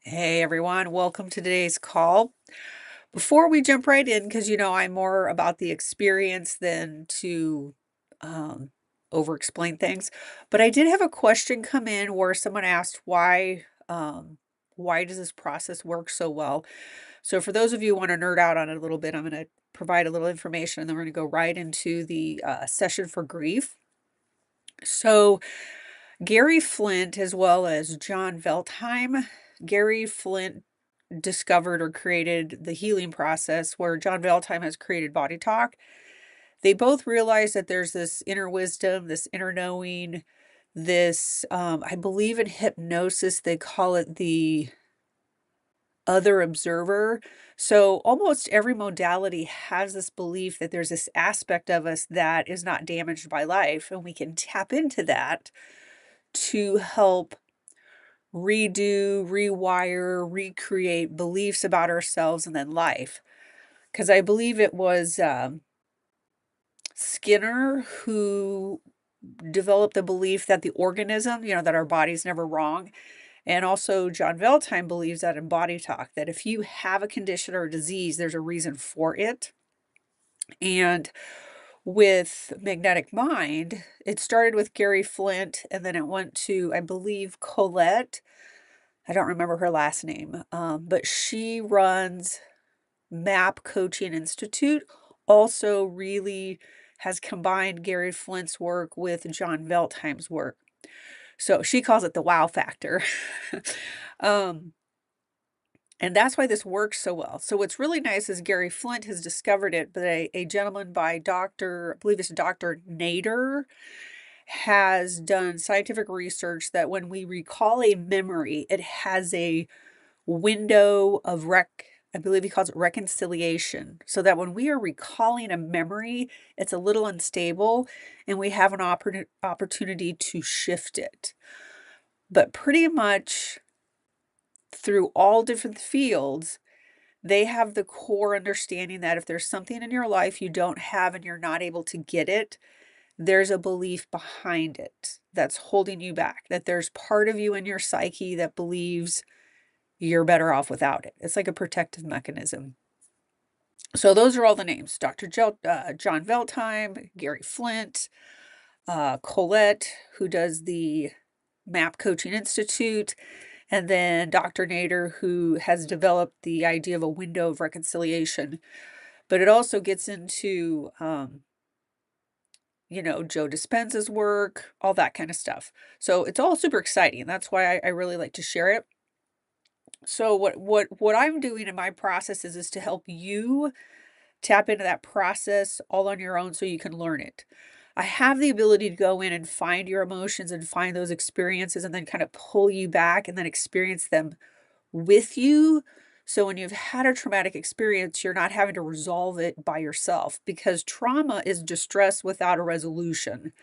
Hey everyone, welcome to today's call. Before we jump right in, because I'm more about the experience than to um, over explain things, but I did have a question come in where someone asked why does this process work so well? So for those of you who want to nerd out on it a little bit, I'm going to provide a little information and then we're going to go right into the session for grief. So Gary Flint, as well as John Veltheim, Gary Flint discovered or created the healing process where John Veltheim has created Body Talk. They both realize that there's this inner wisdom, this inner knowing, this, I believe in hypnosis, they call it the other observer. So almost every modality has this belief that there's this aspect of us that is not damaged by life, and we can tap into that to help redo, rewire, recreate beliefs about ourselves and then life. Because I believe it was Skinner who developed the belief that the organism, that our body's never wrong. And also, John Veltheim believes that in Body Talk, that if you have a condition or a disease, there's a reason for it. And with Magnetic Mind, it started with Gary Flint and then it went to, I believe, Colette. I don't remember her last name, but she runs MAP Coaching Institute, also really has combined Gary Flint's work with John Veltheim's work. So she calls it the wow factor. um, and that's why this works so well. So what's really nice is Gary Flint has discovered it, but a gentleman by Dr. I believe it's Dr. Nader has done scientific research that when we recall a memory, it has a window of I believe he calls it reconciliation, so that when we are recalling a memory, it's a little unstable and we have an opportunity to shift it. But pretty much through all different fields, they have the core understanding that if there's something in your life you don't have and you're not able to get it, there's a belief behind it that's holding you back, that there's part of you in your psyche that believes you're better off without it. It's like a protective mechanism. So those are all the names: John Veltheim, Gary Flint, Colette, who does the MAP Coaching Institute, and then Dr. Nader, who has developed the idea of a window of reconciliation. But it also gets into, Joe Dispenza's work, all that kind of stuff. So it's all super exciting. That's why I really like to share it. So what I'm doing in my process is to help you tap into that process all on your own so you can learn it. I have the ability to go in and find your emotions and find those experiences and then kind of pull you back and then experience them with you. So when you've had a traumatic experience, you're not having to resolve it by yourself, because trauma is distress without a resolution.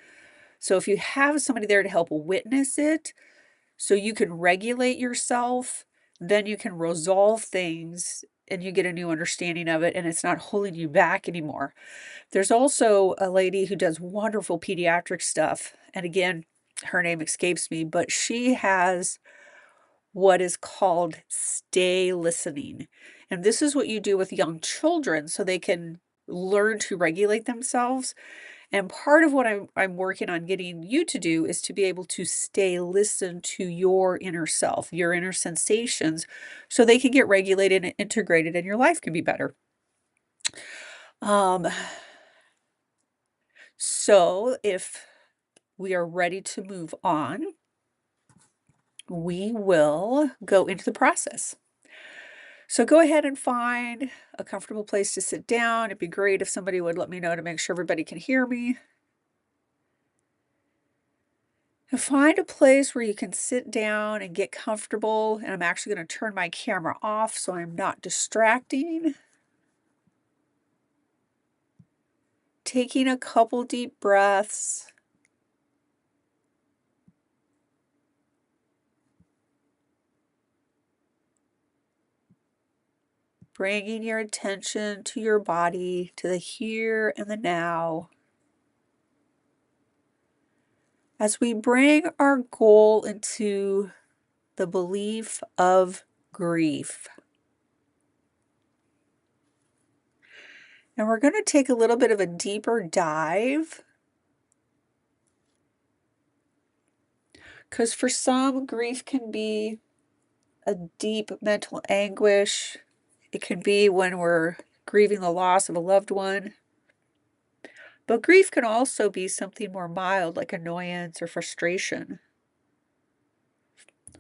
So if you have somebody there to help witness it, so you can regulate yourself, then you can resolve things and you get a new understanding of it and it's not holding you back anymore. There's also a lady who does wonderful pediatric stuff. And again, her name escapes me, but she has what is called stay listening. And this is what you do with young children so they can learn to regulate themselves. And part of what I'm working on getting you to do is to be able to stay listen to your inner self, your inner sensations, so they can get regulated and integrated and your life can be better. Um, so if we are ready to move on, we will go into the process. So go ahead and find a comfortable place to sit down. It'd be great if somebody would let me know to make sure everybody can hear me. And find a place where you can sit down and get comfortable. And I'm actually going to turn my camera off so I'm not distracting. Taking a couple deep breaths. Bringing your attention to your body, to the here and the now. As we bring our goal into the belief of grief. And we're going to take a little bit of a deeper dive, because for some, grief can be a deep mental anguish. It can be when we're grieving the loss of a loved one. But grief can also be something more mild, like annoyance or frustration.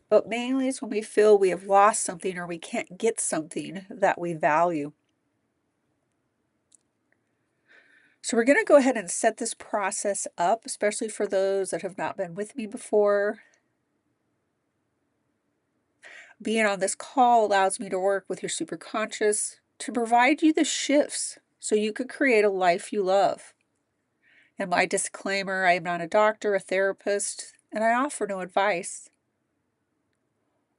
But mainly it's when we feel we have lost something or we can't get something that we value. So we're going to go ahead and set this process up, especially for those that have not been with me before. Being on this call allows me to work with your superconscious to provide you the shifts so you could create a life you love. And my disclaimer, I am not a doctor, a therapist, and I offer no advice.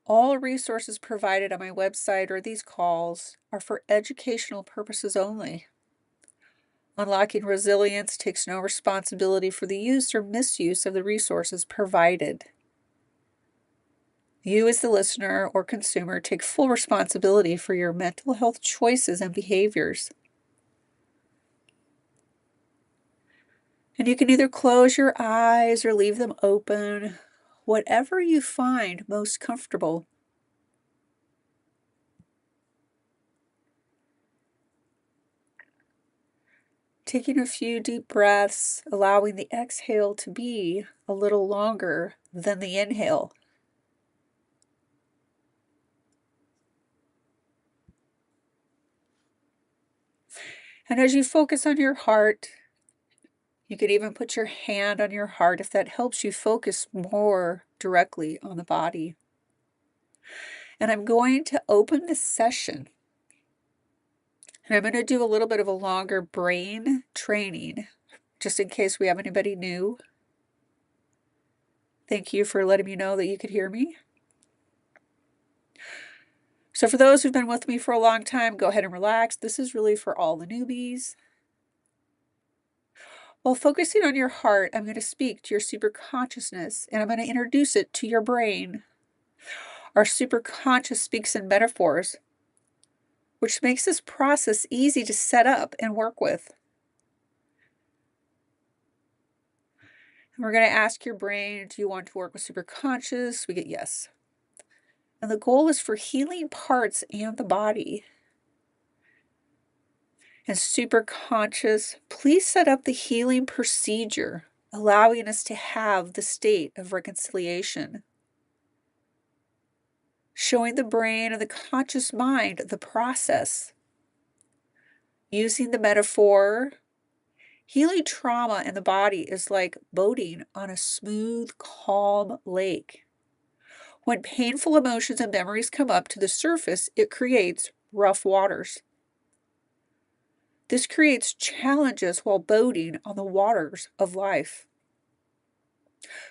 All resources provided on my website or these calls are for educational purposes only. Unlocking resilience takes no responsibility for the use or misuse of the resources provided. You, as the listener or consumer, take full responsibility for your mental health choices and behaviors. And you can either close your eyes or leave them open, whatever you find most comfortable. Taking a few deep breaths, allowing the exhale to be a little longer than the inhale. And as you focus on your heart, you could even put your hand on your heart if that helps you focus more directly on the body. And I'm going to open this session. And I'm going to do a little bit of a longer brain training, just in case we have anybody new. Thank you for letting me know that you could hear me. So for those who've been with me for a long time, go ahead and relax. This is really for all the newbies. While focusing on your heart, I'm going to speak to your superconsciousness, and I'm going to introduce it to your brain. Our superconscious speaks in metaphors, which makes this process easy to set up and work with. And we're going to ask your brain, do you want to work with superconscious? We get yes. And the goal is for healing parts and the body. And superconscious, please set up the healing procedure, allowing us to have the state of reconciliation. Showing the brain and the conscious mind the process. Using the metaphor, healing trauma in the body is like boating on a smooth, calm lake. When painful emotions and memories come up to the surface, it creates rough waters. This creates challenges while boating on the waters of life.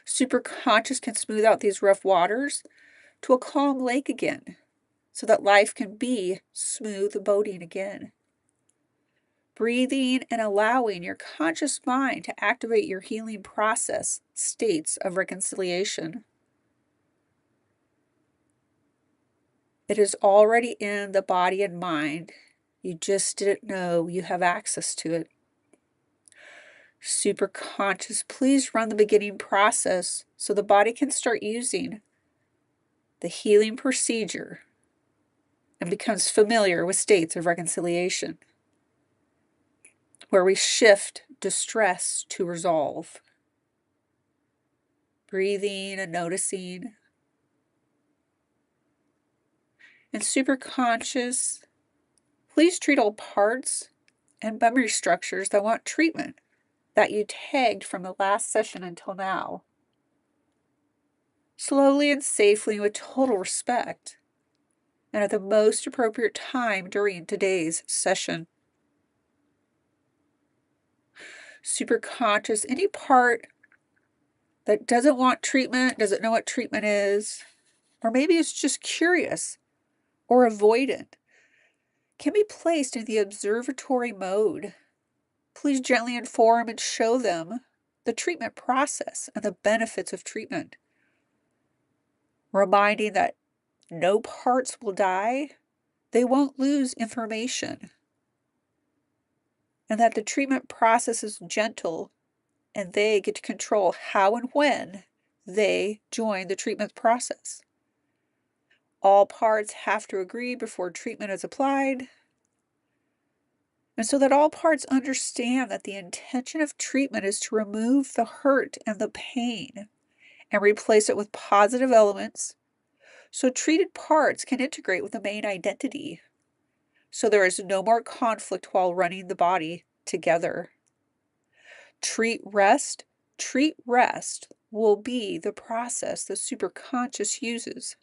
Superconscious can smooth out these rough waters to a calm lake again, so that life can be smooth boating again. Breathing and allowing your conscious mind to activate your healing process, states of reconciliation. It is already in the body and mind. You just didn't know you have access to it. Superconscious, please run the beginning process so the body can start using the healing procedure and becomes familiar with states of reconciliation, where we shift distress to resolve. Breathing and noticing. And superconscious, please treat all parts and memory structures that want treatment that you tagged from the last session until now. Slowly and safely with total respect, and at the most appropriate time during today's session. Superconscious, any part that doesn't want treatment, doesn't know what treatment is, or maybe it's just curious or avoidant, can be placed in the observatory mode. Please gently inform and show them the treatment process and the benefits of treatment, reminding that no parts will die, they won't lose information, and that the treatment process is gentle and they get to control how and when they join the treatment process. All parts have to agree before treatment is applied, and so that all parts understand that the intention of treatment is to remove the hurt and the pain and replace it with positive elements so treated parts can integrate with the main identity. So there is no more conflict while running the body together. Treat rest. Treat rest will be the process the superconscious uses.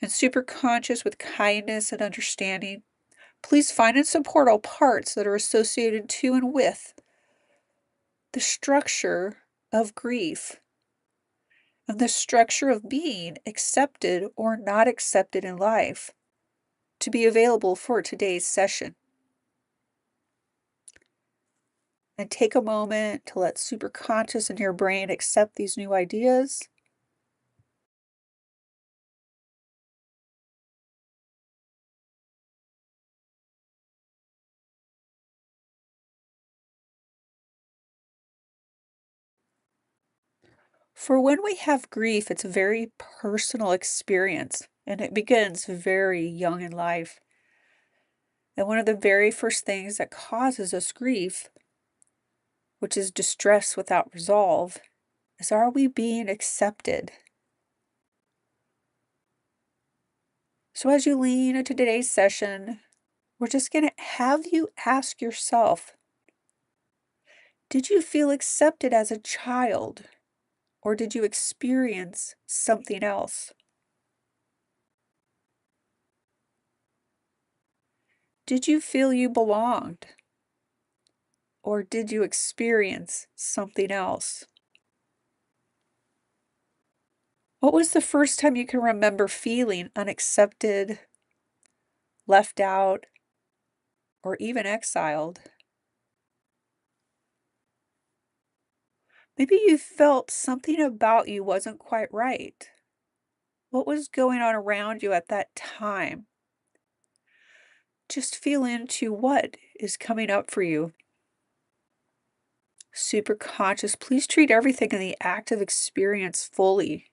And superconscious, with kindness and understanding, please find and support all parts that are associated to and with the structure of grief and the structure of being accepted or not accepted in life to be available for today's session. And take a moment to let superconscious and your brain accept these new ideas. For when we have grief, it's a very personal experience and it begins very young in life. And one of the very first things that causes us grief, which is distress without resolve, is, are we being accepted? So as you lean into today's session, we're just going to have you ask yourself, did you feel accepted as a child, or did you experience something else? Did you feel you belonged, or did you experience something else? What was the first time you can remember feeling unaccepted, left out, or even exiled? Maybe you felt something about you wasn't quite right. What was going on around you at that time? Just feel into what is coming up for you. Super conscious, please treat everything in the active experience fully.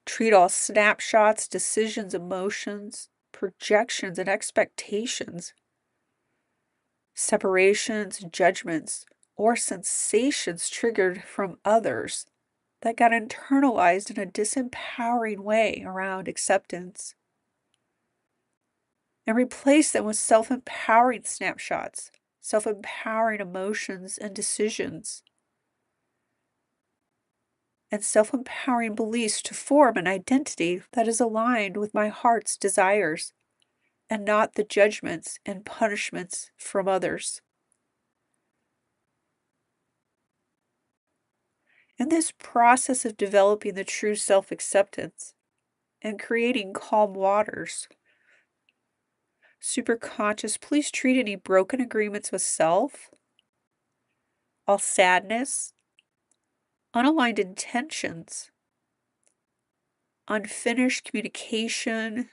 Treat all snapshots, decisions, emotions, projections, and expectations, separations, judgments, or sensations triggered from others that got internalized in a disempowering way around acceptance, and replace them with self-empowering snapshots, self-empowering emotions and decisions, and self-empowering beliefs to form an identity that is aligned with my heart's desires and not the judgments and punishments from others. In this process of developing the true self-acceptance and creating calm waters, superconscious, please treat any broken agreements with self, all sadness, unaligned intentions, unfinished communication,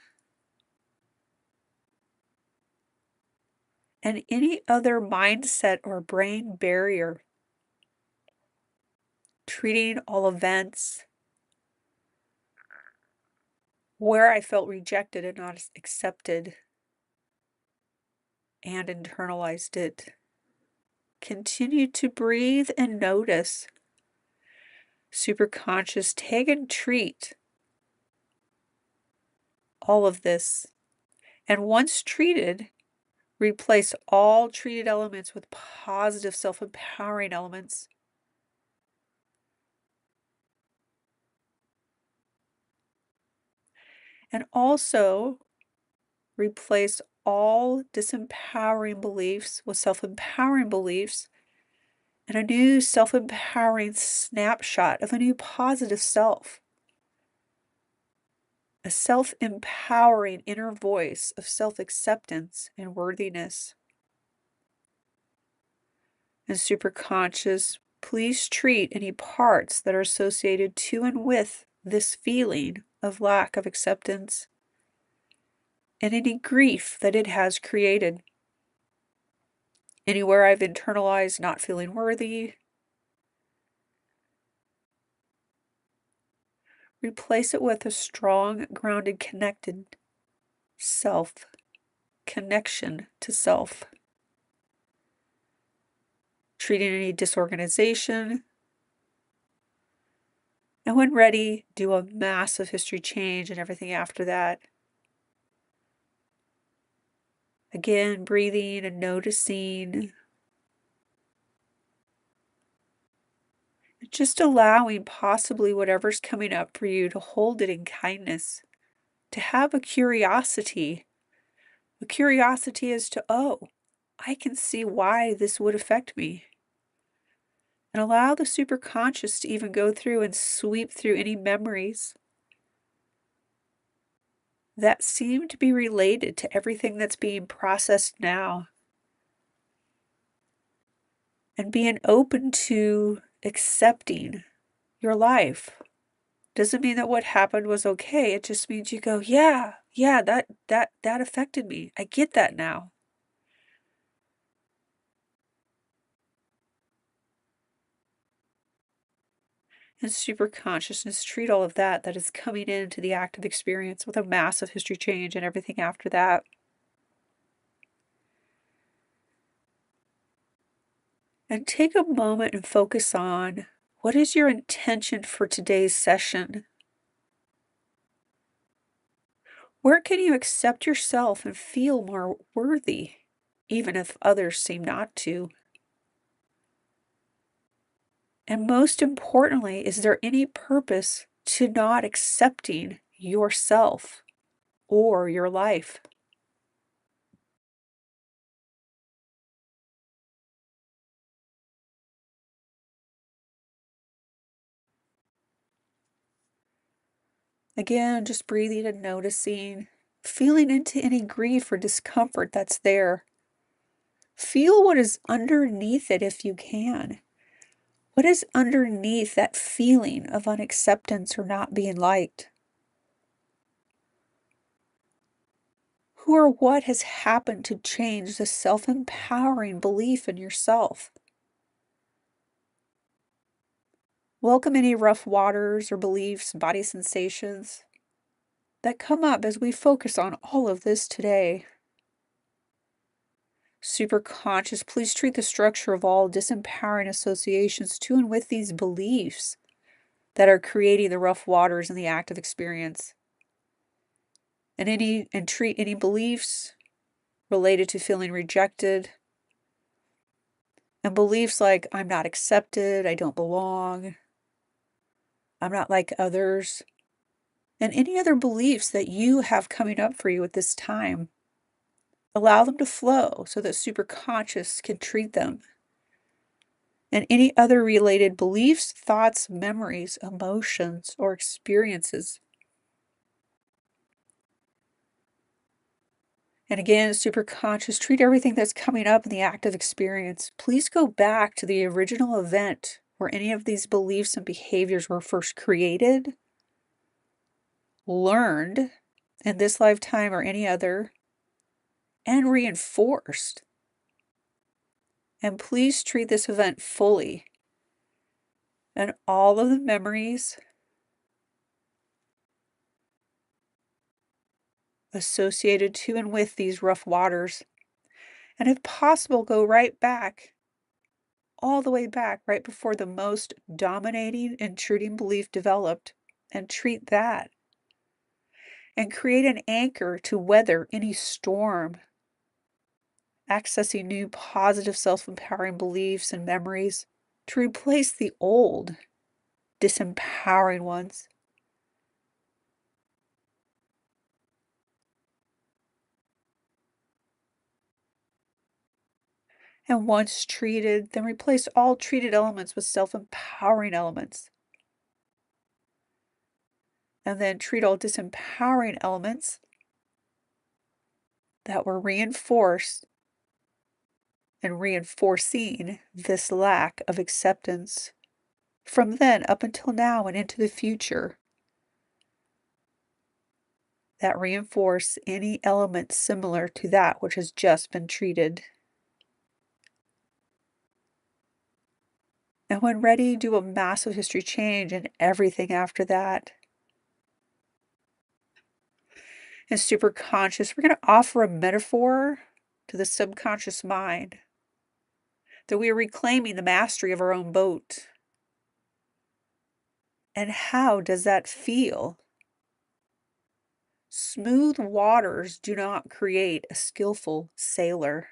and any other mindset or brain barrier. Treating all events where I felt rejected and not accepted and internalized it. Continue to breathe and notice. Superconscious, tag and treat all of this. And once treated, replace all treated elements with positive self-empowering elements. And also replace all disempowering beliefs with self-empowering beliefs and a new self-empowering snapshot of a new positive self. A self-empowering inner voice of self-acceptance and worthiness. And superconscious, please treat any parts that are associated to and with this feeling of lack of acceptance and any grief that it has created. Anywhere I've internalized not feeling worthy, replace it with a strong, grounded, connected self, connection to self. Treating any disorganization. And when ready, do a massive history change and everything after that. Again, breathing and noticing. Just allowing possibly whatever's coming up for you to hold it in kindness. To have a curiosity. A curiosity as to, oh, I can see why this would affect me. And allow the superconscious to even go through and sweep through any memories that seem to be related to everything that's being processed now. And being open to accepting your life. Doesn't mean that what happened was okay. It just means you go, yeah, that affected me. I get that now. And super consciousness, treat all of that is coming into the active experience with a massive history change and everything after that. And take a moment and focus on what is your intention for today's session? Where can you accept yourself and feel more worthy, even if others seem not to? And most importantly, is there any purpose to not accepting yourself or your life? Again, just breathing and noticing, feeling into any grief or discomfort that's there. Feel what is underneath it if you can. What is underneath that feeling of unacceptance or not being liked? Who or what has happened to change the self-empowering belief in yourself? Welcome any rough waters or beliefs, body sensations that come up as we focus on all of this today. Super conscious, please treat the structure of all disempowering associations to and with these beliefs that are creating the rough waters in the active experience. And treat any beliefs related to feeling rejected. And beliefs like I'm not accepted, I don't belong, I'm not like others. And any other beliefs that you have coming up for you at this time. Allow them to flow so that superconscious can treat them. And any other related beliefs, thoughts, memories, emotions, or experiences. And again, superconscious, treat everything that's coming up in the active experience. Please go back to the original event where any of these beliefs and behaviors were first created, learned in this lifetime or any other, and reinforced. And please treat this event fully. And all of the memories associated to and with these rough waters. And if possible, go right back, all the way back, right before the most dominating, intruding belief developed, and treat that. And create an anchor to weather any storm, accessing new positive self-empowering beliefs and memories to replace the old, disempowering ones. And once treated, then replace all treated elements with self-empowering elements. And then treat all disempowering elements that were reinforced and reinforcing this lack of acceptance from then up until now and into the future. that reinforce any element similar to that which has just been treated. And when ready, do a massive history change and everything after that. In superconscious, we're going to offer a metaphor to the subconscious mind that we are reclaiming the mastery of our own boat. And how does that feel? Smooth waters do not create a skillful sailor.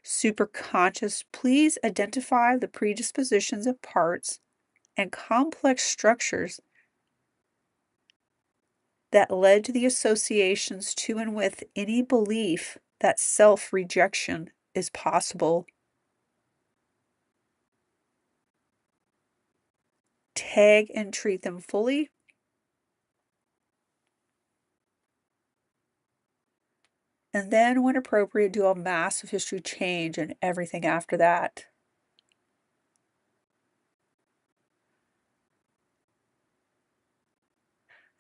Superconscious, please identify the predispositions of parts and complex structures that led to the associations to and with any belief that self-rejection is possible. Tag and treat them fully. And then, when appropriate, do a massive history change and everything after that.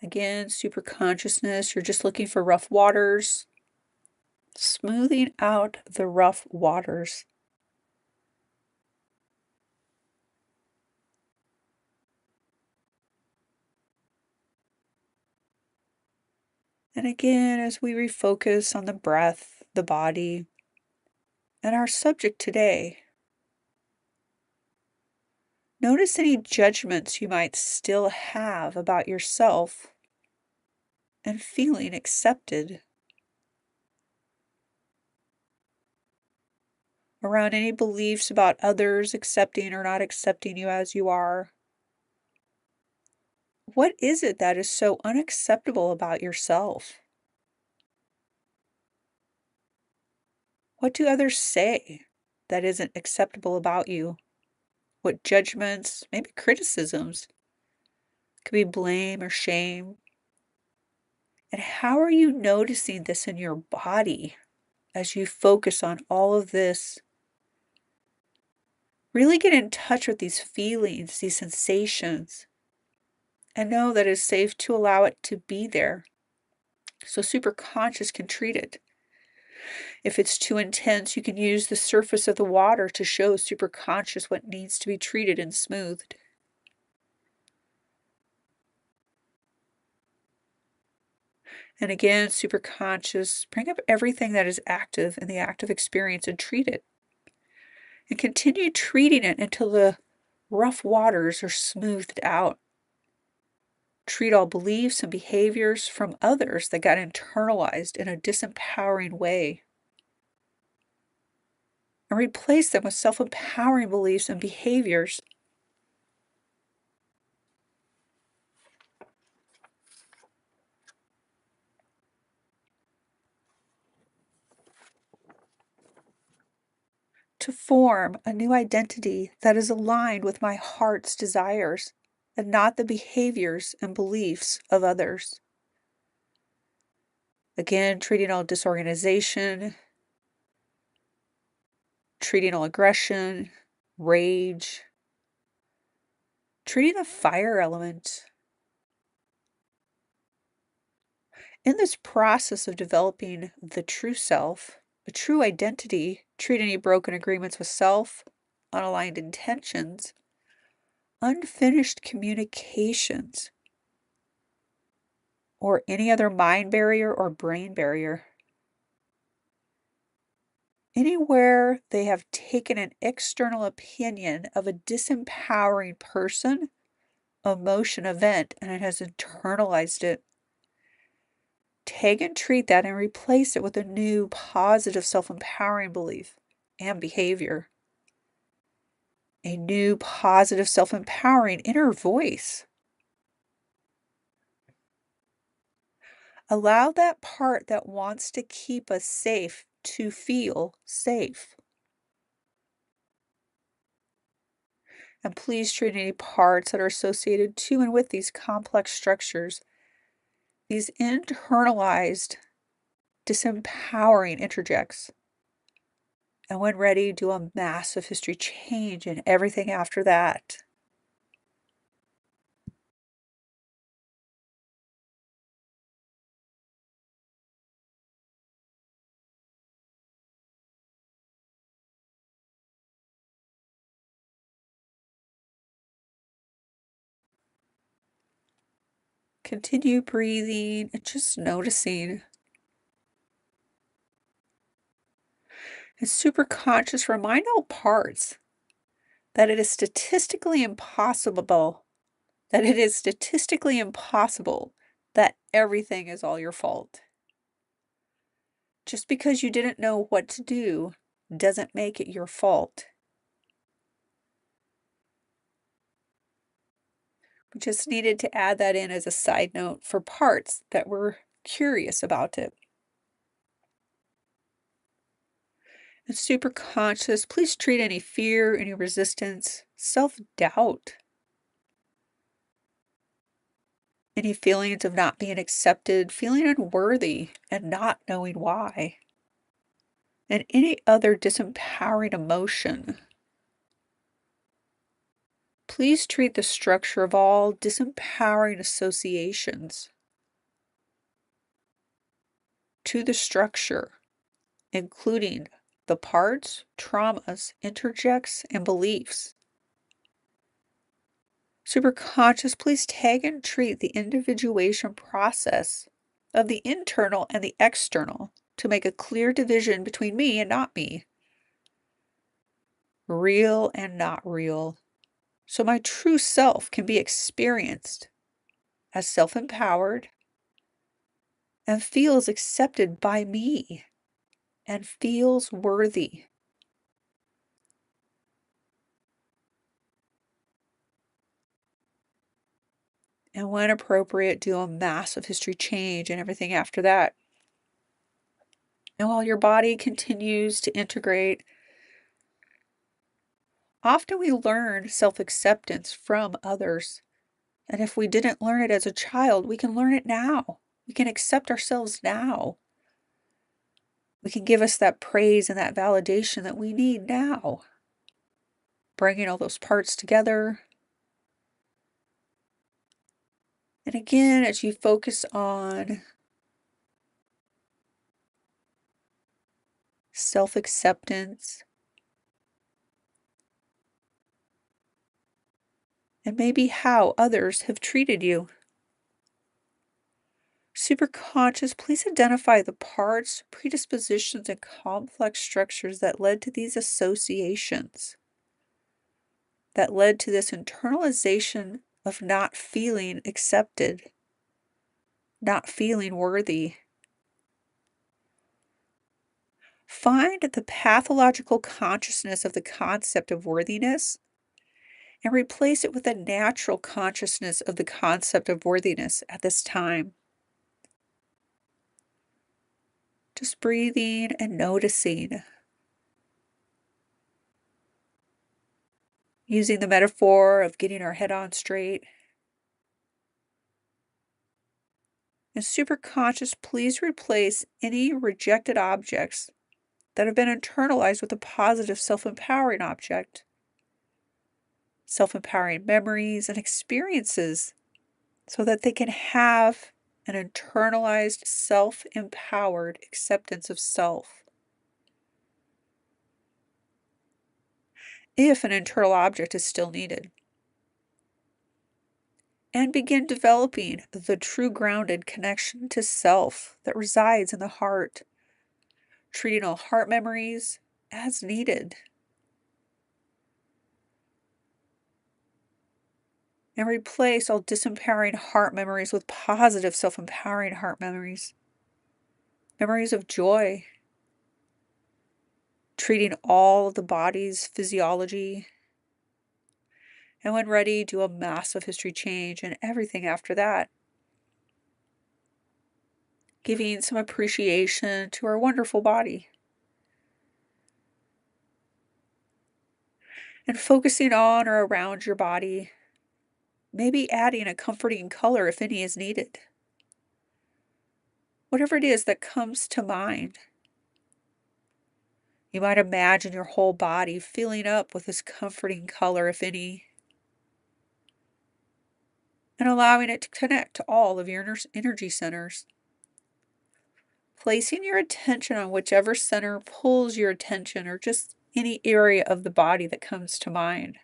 Again, super consciousness, you're just looking for rough waters, smoothing out the rough waters. And again, as we refocus on the breath, the body, and our subject today, notice any judgments you might still have about yourself and feeling accepted. Around any beliefs about others accepting or not accepting you as you are. What is it that is so unacceptable about yourself? What do others say that isn't acceptable about you? What judgments, maybe criticisms, could be blame or shame? And how are you noticing this in your body as you focus on all of this? Really get in touch with these feelings, these sensations, and know that it's safe to allow it to be there. So super conscious can treat it. If it's too intense, you can use the surface of the water to show super conscious what needs to be treated and smoothed. And again, super conscious, bring up everything that is active in the active experience and treat it. And continue treating it until the rough waters are smoothed out. Treat all beliefs and behaviors from others that got internalized in a disempowering way. And replace them with self-empowering beliefs and behaviors. To form a new identity that is aligned with my heart's desires and not the behaviors and beliefs of others. Again, treating all disorganization, treating all aggression, rage, treating the fire element. In this process of developing the true self, a true identity, treat any broken agreements with self, unaligned intentions, unfinished communications, or any other mind barrier or brain barrier. Anywhere they have taken an external opinion of a disempowering person, emotion, event, and it has internalized it. Take and treat that and replace it with a new positive self-empowering belief and behavior. A new positive self-empowering inner voice. Allow that part that wants to keep us safe to feel safe. And please treat any parts that are associated to and with these complex structures, these internalized, disempowering interjects. And when ready, do a massive history change and everything after that. Continue breathing and just noticing. And super conscious, remind all parts that it is statistically impossible, that everything is all your fault. Just because you didn't know what to do doesn't make it your fault. We just needed to add that in as a side note for parts that were curious about it. And super conscious, please treat any fear, any resistance, self-doubt, any feelings of not being accepted, feeling unworthy and not knowing why, and any other disempowering emotion. Please treat the structure of all disempowering associations to the structure, including the parts, traumas, interjects, and beliefs. Superconscious, please tag and treat the individuation process of the internal and the external to make a clear division between me and not me, real and not real, so my true self can be experienced as self-empowered and feels accepted by me and feels worthy. And when appropriate, do a massive history change and everything after that. And while your body continues to integrate, often we learn self-acceptance from others. And if we didn't learn it as a child, we can learn it now. We can accept ourselves now. We can give us that praise and that validation that we need now. Bringing all those parts together. And again, as you focus on self-acceptance, and maybe how others have treated you. Super conscious, please identify the parts, predispositions, and complex structures that led to these associations, that led to this internalization of not feeling accepted, not feeling worthy. Find the pathological consciousness of the concept of worthiness and replace it with a natural consciousness of the concept of worthiness at this time. Just breathing and noticing. Using the metaphor of getting our head on straight. And super conscious, please replace any rejected objects that have been internalized with a positive self-empowering object. Self-empowering memories and experiences so that they can have an internalized, self-empowered acceptance of self. If an internal object is still needed. And begin developing the true grounded connection to self that resides in the heart, treating all heart memories as needed. And replace all disempowering heart memories with positive self-empowering heart memories. Memories of joy. Treating all of the body's physiology. And when ready, do a massive history change and everything after that. Giving some appreciation to our wonderful body. And focusing on or around your body. Maybe adding a comforting color if any is needed. Whatever it is that comes to mind. You might imagine your whole body filling up with this comforting color, if any, and allowing it to connect to all of your energy centers. Placing your attention on whichever center pulls your attention, or just any area of the body that comes to mind.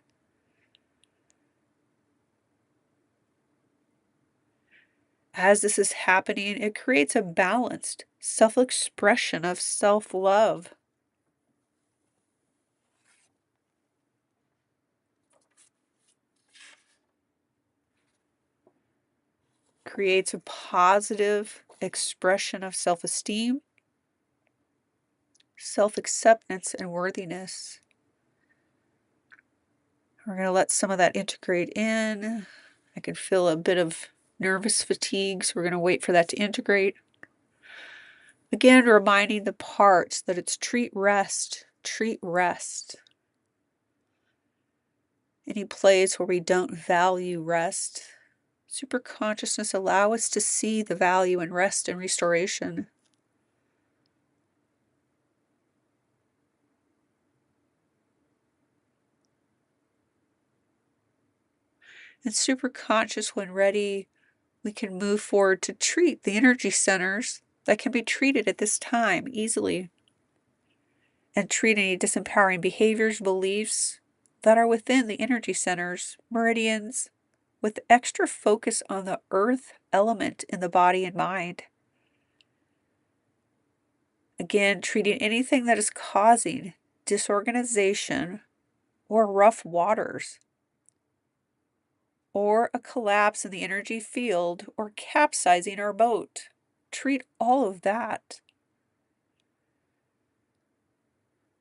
As this is happening, it creates a balanced self-expression of self-love. Creates a positive expression of self-esteem, self-acceptance, and worthiness. We're going to let some of that integrate in. I can feel a bit of nervous fatigue, so we're going to wait for that to integrate. Again, reminding the parts that it's treat rest, treat rest. Any place where we don't value rest, super consciousness allow us to see the value in rest and restoration. And super conscious when ready, we can move forward to treat the energy centers that can be treated at this time easily. And treat any disempowering behaviors, beliefs that are within the energy centers, meridians, with extra focus on the earth element in the body and mind. Again, treating anything that is causing disorganization or rough waters, or a collapse in the energy field, or capsizing our boat. Treat all of that.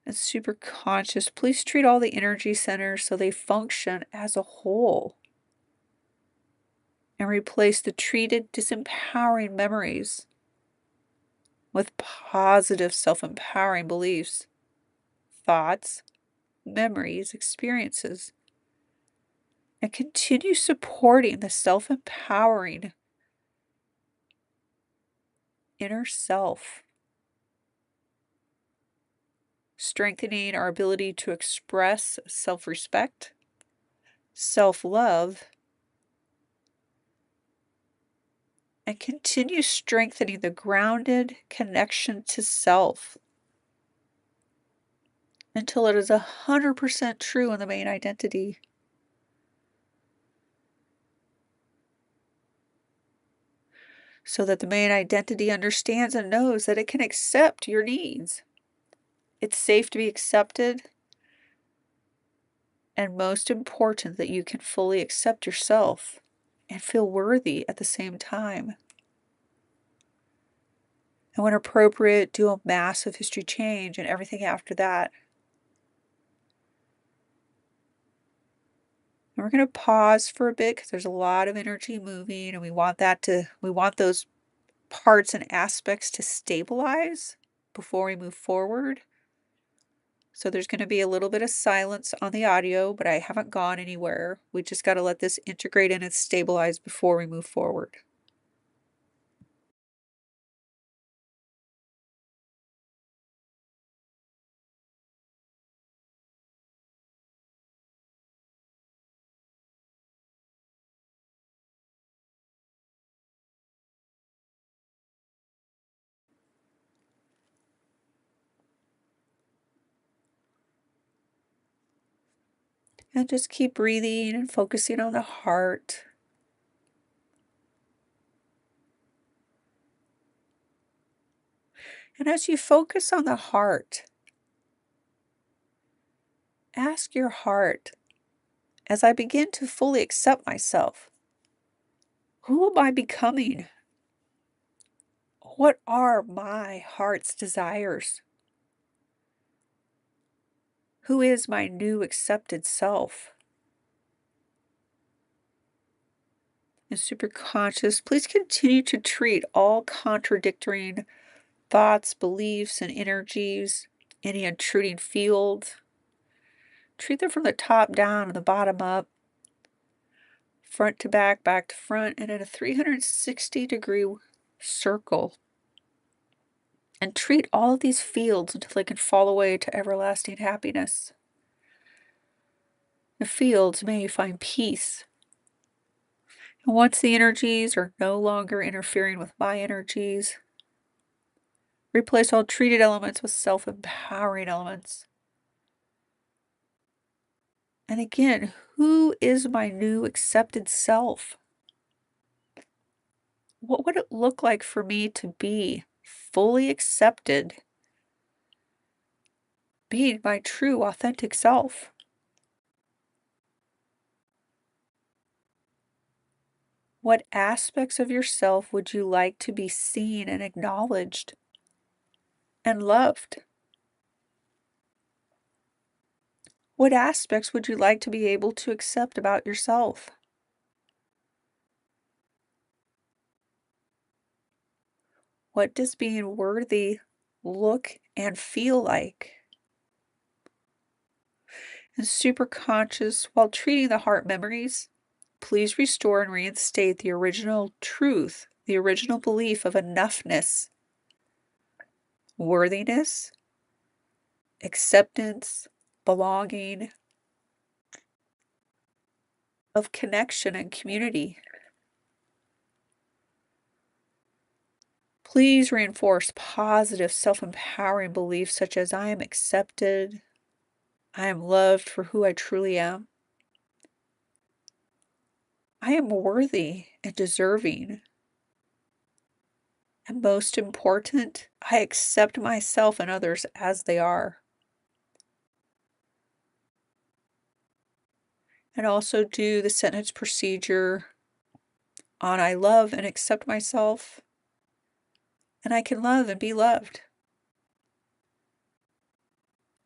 And super conscious, please treat all the energy centers so they function as a whole. And replace the treated disempowering memories with positive self-empowering beliefs, thoughts, memories, experiences. And continue supporting the self-empowering inner self, strengthening our ability to express self-respect, self-love, and continue strengthening the grounded connection to self until it is 100% true in the main identity. So that the main identity understands and knows that it can accept your needs. It's safe to be accepted, and most important, that you can fully accept yourself and feel worthy at the same time. And when appropriate, do a massive history change and everything after that. And we're going to pause for a bit because there's a lot of energy moving, and we want those parts and aspects to stabilize before we move forward. So there's going to be a little bit of silence on the audio, but I haven't gone anywhere. We just got to let this integrate and stabilize before we move forward. And just keep breathing and focusing on the heart. And as you focus on the heart, ask your heart, as I begin to fully accept myself, who am I becoming? What are my heart's desires? Who is my new accepted self? And super conscious, please continue to treat all contradicting thoughts, beliefs, and energies, any intruding field. Treat them from the top down and the bottom up, front to back, back to front, and in a 360-degree circle. And treat all of these fields until they can fall away to everlasting happiness. The fields, may you find peace. And once the energies are no longer interfering with my energies, replace all treated elements with self-empowering elements. And again, who is my new accepted self? What would it look like for me to be fully accepted, being my true, authentic self? What aspects of yourself would you like to be seen and acknowledged and loved? What aspects would you like to be able to accept about yourself? What does being worthy look and feel like? And super conscious, while treating the heart memories, please restore and reinstate the original truth, the original belief of enoughness, worthiness, acceptance, belonging, of connection and community. Please reinforce positive, self empowering beliefs such as I am accepted, I am loved for who I truly am, I am worthy and deserving, and most important, I accept myself and others as they are. And also do the sentence procedure on I love and accept myself, and I can love and be loved.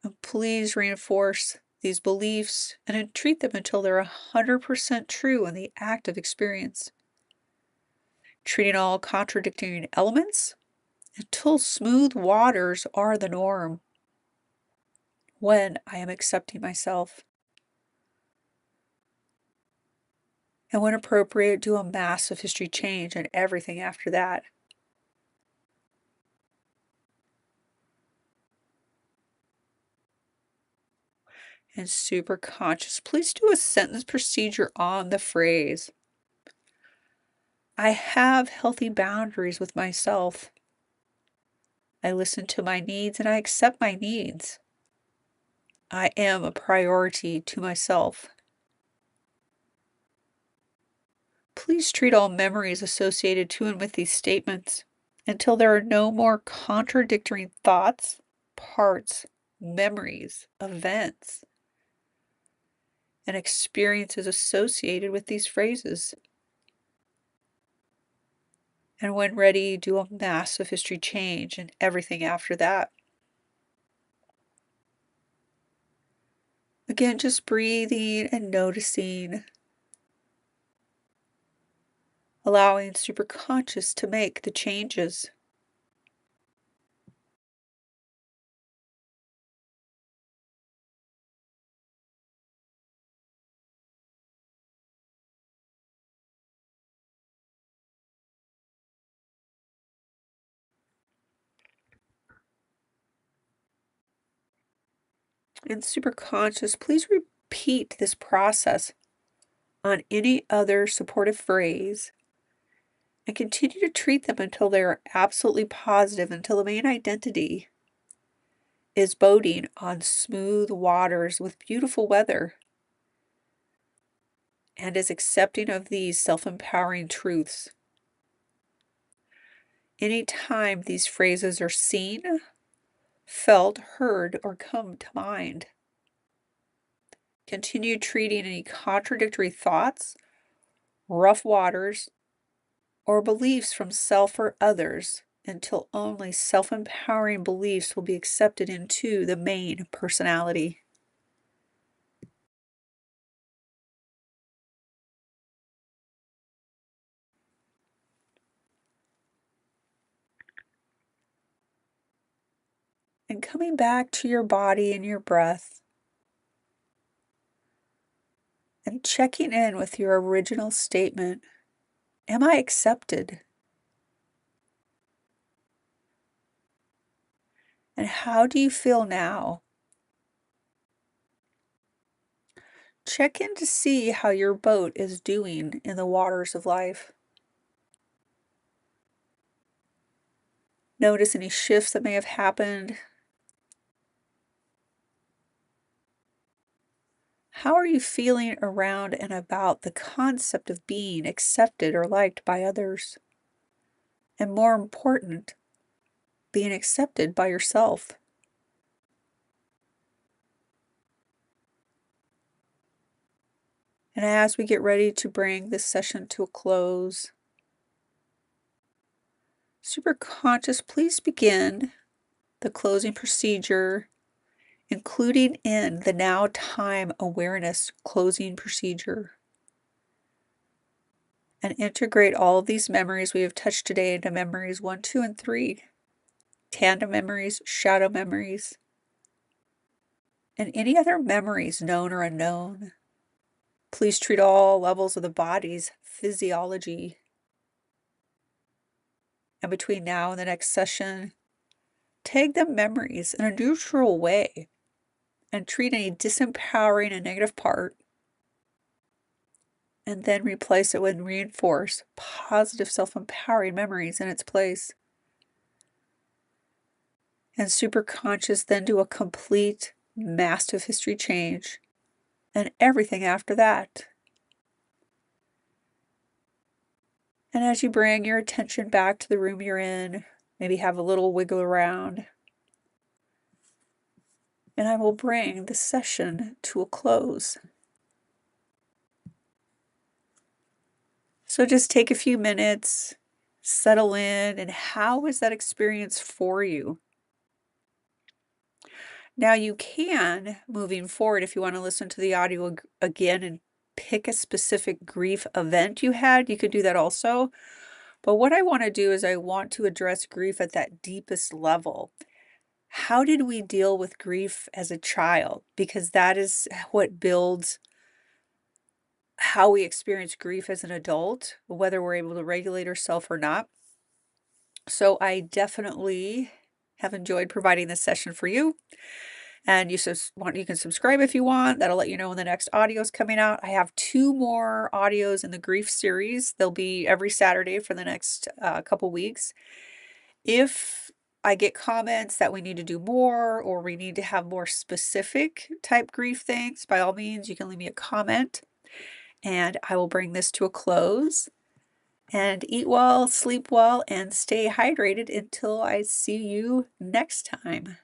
And please reinforce these beliefs and treat them until they're 100% true in the active experience. Treating all contradicting elements until smooth waters are the norm when I am accepting myself. And when appropriate, do a massive history change and everything after that. And super conscious, please do a sentence procedure on the phrase I have healthy boundaries with myself. I listen to my needs and I accept my needs. I am a priority to myself. Please treat all memories associated to and with these statements until there are no more contradictory thoughts, parts, memories, events, and experiences associated with these phrases. And when ready, do a massive history change and everything after that. Again, just breathing and noticing, allowing superconscious to make the changes. And superconscious, please repeat this process on any other supportive phrase and continue to treat them until they are absolutely positive, until the main identity is boating on smooth waters with beautiful weather and is accepting of these self-empowering truths. Anytime these phrases are seen, felt, heard, or come to mind, continue treating any contradictory thoughts, rough waters, or beliefs from self or others until only self empowering beliefs will be accepted into the main personality. And coming back to your body and your breath and checking in with your original statement. Am I accepted? And how do you feel now? Check in to see how your boat is doing in the waters of life. Notice any shifts that may have happened. How are you feeling around and about the concept of being accepted or liked by others? and more important, being accepted by yourself. And as we get ready to bring this session to a close, super conscious, please begin the closing procedure, including in the now time awareness closing procedure. And integrate all of these memories we have touched today into memories 1, 2, and 3. Tandem memories, shadow memories, and any other memories, known or unknown. Please treat all levels of the body's physiology. And between now and the next session, tag them memories in a neutral way and treat any disempowering and negative part, and then replace it with reinforced, positive, self-empowering memories in its place. And super conscious, then do a complete massive history change and everything after that. And as you bring your attention back to the room you're in, maybe have a little wiggle around. And I will bring the session to a close. So just take a few minutes, settle in, and how is that experience for you? Now you can, moving forward, if you want to listen to the audio again and pick a specific grief event you had, you could do that also. But what I want to do is I want to address grief at that deepest level. How did we deal with grief as a child? Because that is what builds how we experience grief as an adult, whether we're able to regulate ourselves or not. So I definitely have enjoyed providing this session for you. And you can subscribe if you want. That'll let you know when the next audio is coming out. I have 2 more audios in the grief series. They'll be every Saturday for the next couple weeks. If I get comments that we need to do more or we need to have more specific type grief things, by all means, you can leave me a comment and I will bring this to a close. And eat well, sleep well, and stay hydrated until I see you next time.